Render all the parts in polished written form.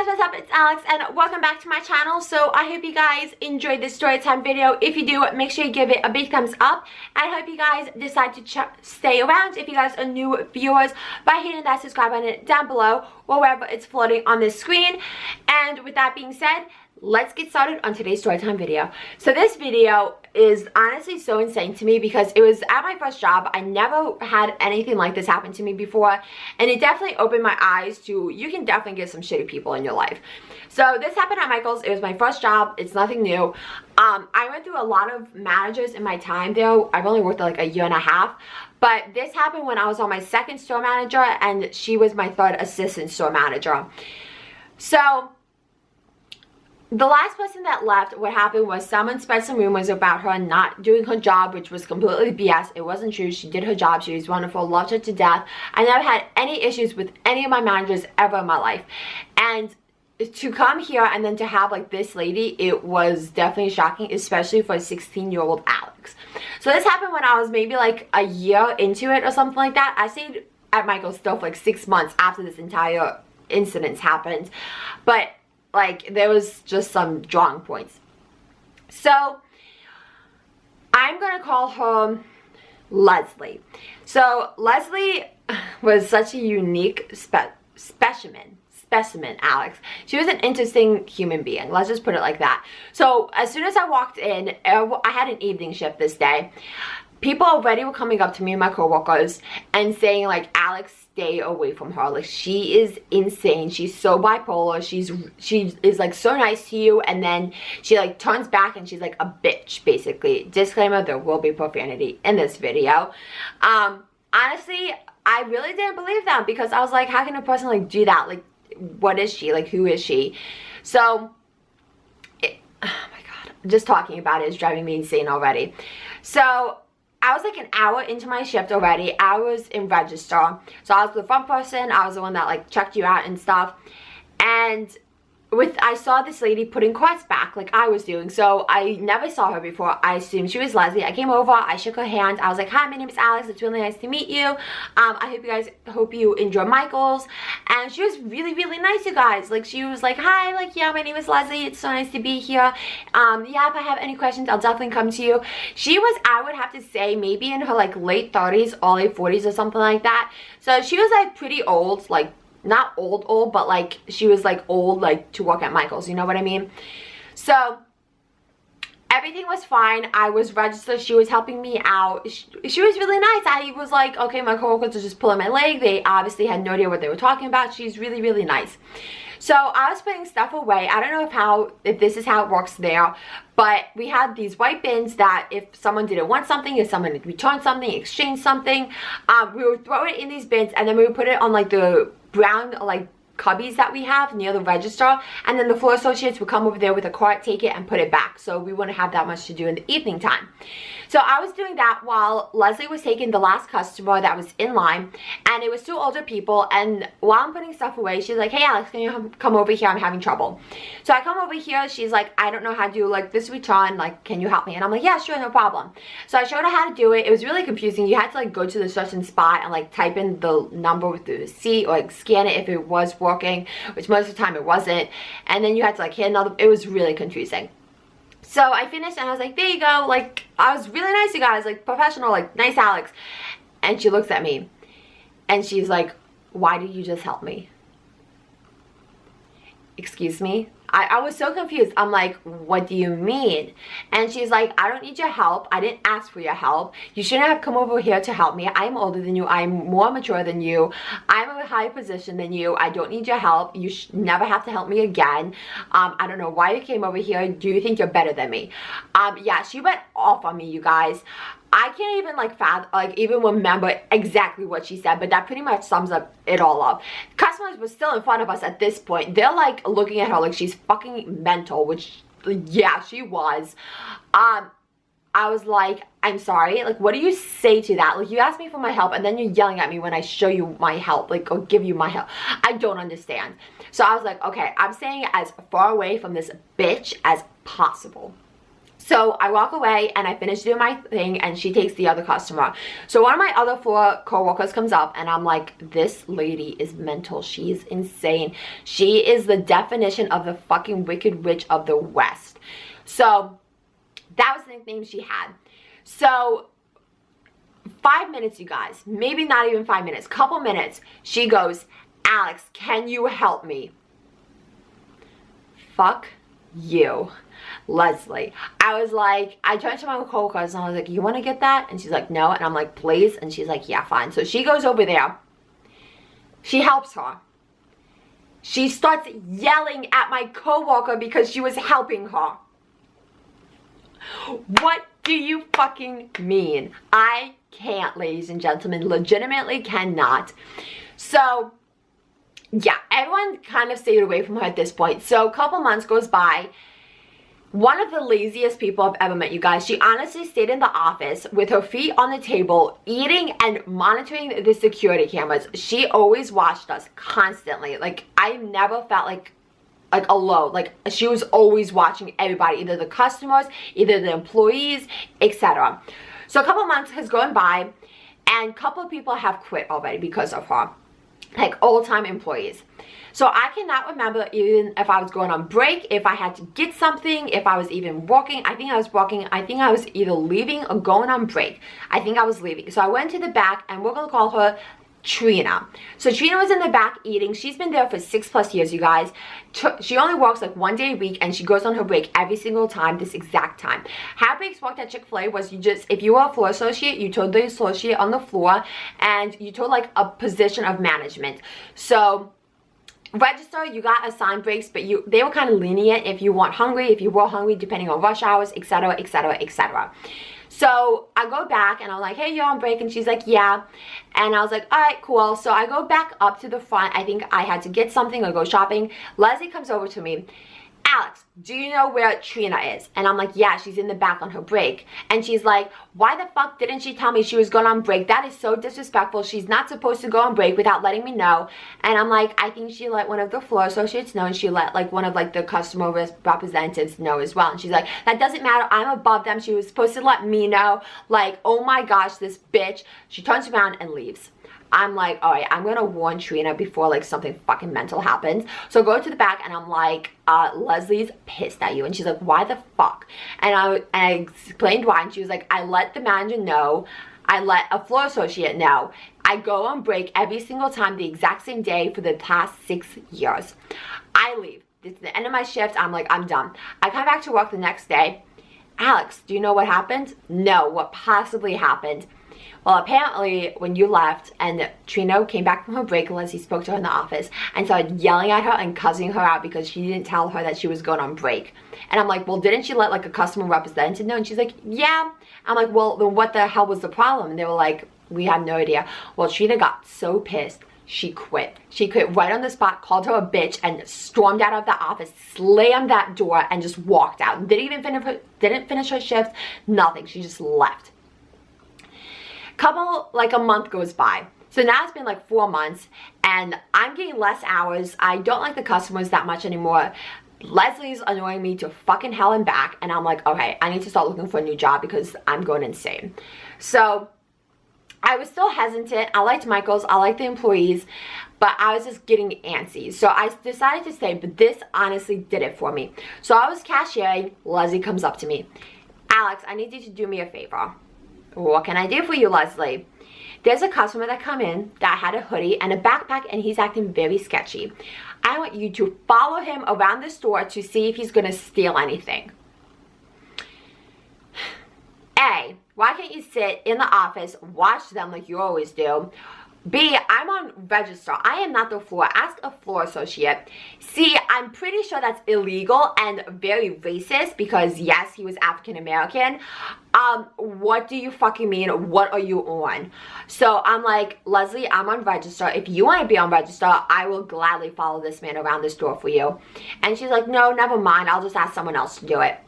what's up? It's Alex and welcome back to my channel. So I hope you guys enjoyed this story time video. If you do, make sure you give it a big thumbs up. And I hope you guys decide to stay around if you guys are new viewers by hitting that subscribe button down below or wherever it's floating on the screen. And with that being said, let's get started on today's storytime video. So this video is honestly so insane to me because it was at my first job. I never had anything like this happen to me before, and it definitely opened my eyes to you can definitely get some shitty people in your life. So this happened at Michael's. It was my first job. It's nothing new. I went through a lot of managers in my time there. I've only worked there like a year and a half, but this happened when I was on my second store manager and she was my third assistant store manager. So the last person that left, what happened was someone spread some rumors about her not doing her job, which was completely BS. It wasn't true. She did her job. She was wonderful. Loved her to death. I never had any issues with any of my managers ever in my life. And to come here and then to have like this lady, it was definitely shocking, especially for a 16-year-old Alex. So this happened when I was maybe like a year into it or something like that. I stayed at Michael's still for like 6 months after this entire incident happened. But like there was just some drawing points. So I'm gonna call her Leslie. So Leslie was such a unique specimen, Alex. She was an interesting human being, let's just put it like that. So as soon as I walked in, I had an evening shift this day. People already were coming up to me and my coworkers and saying like, Alex, stay away from her. Like, she is insane. She's so bipolar. She is like so nice to you, and then she like turns back and she's like a bitch, basically. Disclaimer, there will be profanity in this video. Honestly, I really didn't believe them because I was like, how can a person like do that? Like, what is she? Like, who is she? So oh my god, just talking about it is driving me insane already. So I was like an hour into my shift already. I was in register. So I was the front person. I was the one that like checked you out and stuff. And I saw this lady putting cards back like I was doing. So I never saw her before. I assumed she was Leslie. I came over. I shook her hand. I was like, hi, my name is Alex. It's really nice to meet you. I hope you enjoy Michael's. And she was really, really nice, you guys. Like, she was like, hi, like, yeah, my name is Leslie. It's so nice to be here. Yeah, if I have any questions, I'll definitely come to you. She was, I would have to say, maybe in her like late 30s, early 40s or something like that. So she was like pretty old, like not old, but like she was like old, like to work at Michael's, you know what I mean? So everything was fine. I was registered. She was helping me out. She was really nice. I was like, okay, my coworkers are just pulling my leg. They obviously had no idea what they were talking about. She's really, really nice. So I was putting stuff away. I don't know if this is how it works there, but we had these white bins that if someone didn't want something, if someone returned something, exchanged something, we would throw it in these bins and then we would put it on like the brown like cubbies that we have near the register, and then the floor associates would come over there with a cart, take it and put it back, so we wouldn't have that much to do in the evening time. So I was doing that while Leslie was taking the last customer that was in line, and it was two older people. And while I'm putting stuff away, she's like, hey Alex, can you come over here? I'm having trouble. So I come over here. She's like, I don't know how to do like this return, like can you help me? And I'm like, yeah, sure, no problem. So I showed her how to do it. It was really confusing. You had to like go to the certain spot and like type in the number with the receipt or like scan it if it was working, which most of the time it wasn't, and then you had to like hit another. It was really confusing. So I finished and I was like, there you go. Like, I was really nice, you guys, like professional, like nice Alex. And she looks at me and she's like, why did you just help me? Excuse me? I was so confused. I'm like, what do you mean? And she's like, I don't need your help. I didn't ask for your help. You shouldn't have come over here to help me. I'm older than you. I'm more mature than you. I'm in a higher position than you. I don't need your help. You never have to help me again. I don't know why you came over here. Do you think you're better than me? Yeah, she went off on me, you guys. I can't even even remember exactly what she said, but that pretty much sums up it all up. Customers were still in front of us at this point. They're like looking at her like she's fucking mental, which yeah, she was. I was like, I'm sorry, like what do you say to that? Like, you asked me for my help and then you're yelling at me when I show you my help, like, or give you my help. I don't understand. So I was like, okay, I'm staying as far away from this bitch as possible. So I walk away and I finish doing my thing, and she takes the other customer. So one of my other 4 co-workers comes up, and I'm like, this lady is mental. She's insane. She is the definition of the fucking wicked witch of the West. So that was the nickname she had. So 5 minutes, you guys, maybe not even 5 minutes, couple minutes, she goes, Alex, can you help me? Fuck you, Leslie. I was like, I turned to my co-workers and I was like, you want to get that? And she's like, no. And I'm like, please. And she's like, yeah, fine. So she goes over there. She helps her. She starts yelling at my co-worker because she was helping her. What do you fucking mean? I can't, ladies and gentlemen, legitimately cannot. So yeah, everyone kind of stayed away from her at this point. So a couple months goes by. One of the laziest people I've ever met, you guys. She honestly stayed in the office with her feet on the table, eating and monitoring the security cameras. She always watched us constantly. Like, I never felt like alone. Like, she was always watching everybody, either the customers, either the employees, etc. So a couple months has gone by, and a couple of people have quit already because of her. Like, old-time employees. So I cannot remember even if I was going on break, if I had to get something, if I was even walking. I think I was walking. I think I was either leaving or going on break. I think I was leaving. So I went to the back, and we're going to call her Trina. So Trina was in the back eating. She's been there for 6+ years, you guys. She only works like 1 day a week, and she goes on her break every single time, this exact time. How breaks worked at Chick-fil-A was, you just, if you were a floor associate, you told the associate on the floor, and you told like a position of management. So register, you got assigned breaks, but they were kind of lenient if you weren't hungry, if you were hungry, depending on rush hours, etc, etc, etc. So I go back and I'm like, hey, you're on break? And she's like, yeah. And I was like, all right, cool. So I go back up to the front. I think I had to get something or go shopping. Leslie comes over to me. Alex, do you know where Trina is? And I'm like, yeah, she's in the back on her break. And she's like, why the fuck didn't she tell me she was going on break? That is so disrespectful. She's not supposed to go on break without letting me know. And I'm like, I think she let one of the floor associates know, and she let like one of like the customer representatives know as well. And she's like, that doesn't matter. I'm above them. She was supposed to let me know. Like, oh my gosh, this bitch. She turns around and leaves. I'm like, all right, I'm gonna warn Trina before like something fucking mental happens. So I go to the back and I'm like, Leslie's pissed at you. And she's like, why the fuck? And I explained why, and she was like, I let the manager know, I let a floor associate know. I go on break every single time the exact same day for the past 6 years. I leave. It's the end of my shift. I'm like, I'm done. I come back to work the next day. Alex, do you know what happened? No, what possibly happened? Well, apparently, when you left and Trina came back from her break, Leslie spoke to her in the office and started yelling at her and cussing her out because she didn't tell her that she was going on break. And I'm like, well, didn't she let like a customer representative know? And she's like, yeah. I'm like, well, then what the hell was the problem? And they were like, we have no idea. Well, Trina got so pissed, she quit. She quit right on the spot, called her a bitch, and stormed out of the office, slammed that door, and just walked out. Didn't finish her shift, nothing. She just left. Like a month goes by. So now it's been like 4 months, and I'm getting less hours. I don't like the customers that much anymore. Leslie's annoying me to fucking hell and back, and I'm like, okay, I need to start looking for a new job because I'm going insane. So I was still hesitant. I liked Michael's, I liked the employees, but I was just getting antsy. So I decided to stay, but this honestly did it for me. So I was cashiering. Leslie comes up to me. Alex, I need you to do me a favor. What can I do for you, Leslie? There's a customer that come in that had a hoodie and a backpack, and he's acting very sketchy. I want you to follow him around the store to see if he's going to steal anything. A, why can't you sit in the office, watch them like you always do? B, I'm on register. I am not the floor. Ask a floor associate. C, I'm pretty sure that's illegal and very racist because, yes, he was African American. What do you fucking mean? What are you on? So I'm like, Leslie, I'm on register. If you want to be on register, I will gladly follow this man around the store for you. And she's like, no, never mind. I'll just ask someone else to do it.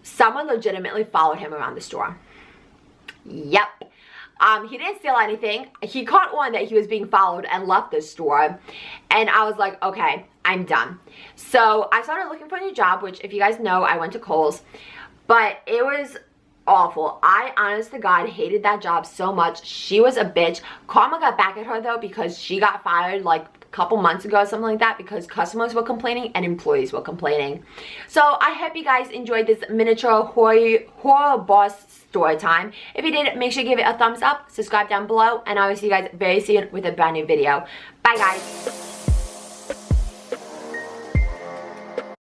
Someone legitimately followed him around the store. Yep. He didn't steal anything. He caught on that he was being followed and left the store. And I was like, okay, I'm done. So I started looking for a new job, which if you guys know, I went to Khol's. but it was awful. I honest to God hated that job so much. She was a bitch. Karma got back at her though because she got fired like a couple months ago or something like that because customers were complaining and employees were complaining. So I hope you guys enjoyed this miniature horror boss story time. If you did, make sure you give it a thumbs up, subscribe down below, and I will see you guys very soon with a brand new video. Bye guys.